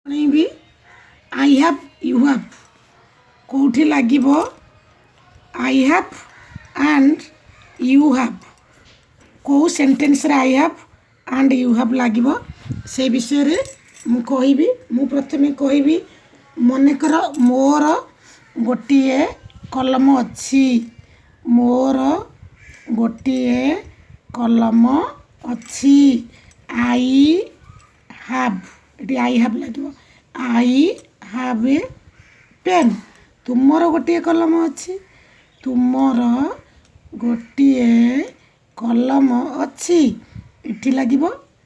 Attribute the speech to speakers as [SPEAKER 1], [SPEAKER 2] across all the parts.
[SPEAKER 1] भी I have you have कौटी लगे आई have and you have कौ सेंटेंस रे आई हैव एंड यू हैव लगे से विषय रे मु कहिबी मु प्रथमे कहिबी मनकर मोर गोटिए कलम अच्छी मोर गोटिए कलम अच्छी आई हैव ये आई हैव लगे आई हैव ए पेन तुमर गोटे कलम अच्छी तुमर गोटे कलम अच्छी इटी लगे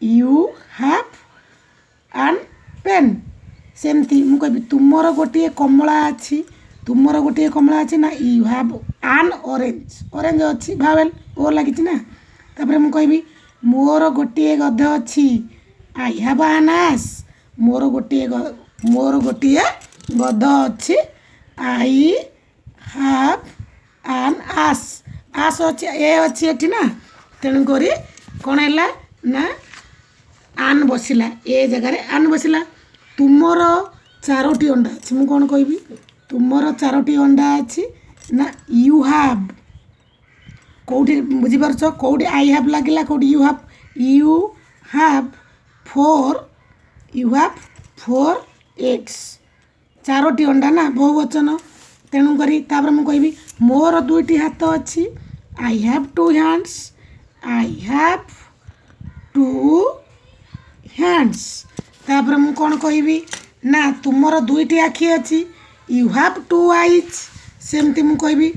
[SPEAKER 1] यू हैव एन पेन सेमती मु कहि तुमर गोटे कमला अच्छी तुमर गोटे कमला अच्छी ना you have an orange orange अच्छी भावेल ओ लगी ना तापर मु कहि मोर गोटे गध अच्छी आई हैव एन एस मोर गोटे गध अच्छी आई हैव एन आस आस अच्छी ए अच्छी एठी ना तेणुक कौन है ना आन बसला ए जगह आन बसला तुमर चारोटी अंडा अच्छी मु कौन कहि तुमर चारोटी अंडा अच्छी ना यू हैव कौटी बुझीपारछ कौटी आई हैव लगे कौटी यू हैव फोर एग्स चारोटी अंडा ना बहुवचन तेणुक मु कहि मोर दुईटी हाथ अच्छी I have two hands I have two hands तापर मु कौन कहि ना तुमर दुईटी आखि अच्छी यू हैव टू आईज सेमती मु कहि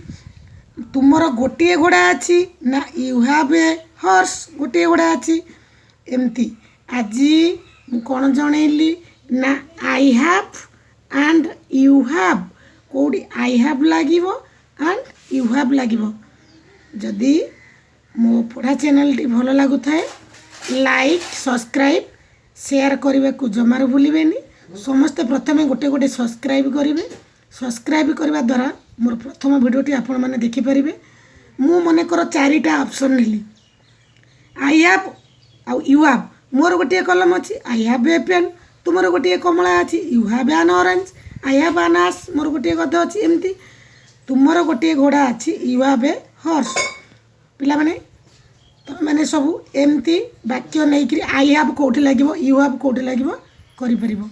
[SPEAKER 1] तुमर गोटे घोड़ा अच्छी ना यू हैव ए हॉर्स गोटे घोड़ा अच्छी एमती आज कौन जनइली ना I have and you have कौटी आई हैव लगे एंड यू हैव लगे जदि मो पढ़ा चैनल टी भल लगु थाए लाइक सब्सक्राइब शेयर करने को जमार भूलें समस्ते प्रथमे गोटे गोटे सब्सक्राइब करेंगे सब्सक्राइब करने द्वारा मोर प्रथम भिडियोटी आपण मैंने देखिपारे मु मनकर चारिटा ऑप्शन नेली आई हैव आउ यू हैव मोर गोटे कलम अच्छी आई हैव ए पेन तुमर गोटे कमला अच्छी you have an orange I have an ass मोर गोटे गध अच्छी एमती तुमर गोटे घोड़ा अच्छी यू हैव ए हॉर्स पिला माने तुम मैंने सब एमती वाक्य नहीं आई हैव कौटी लगे यू हैव कौटी लगे करि परिबो।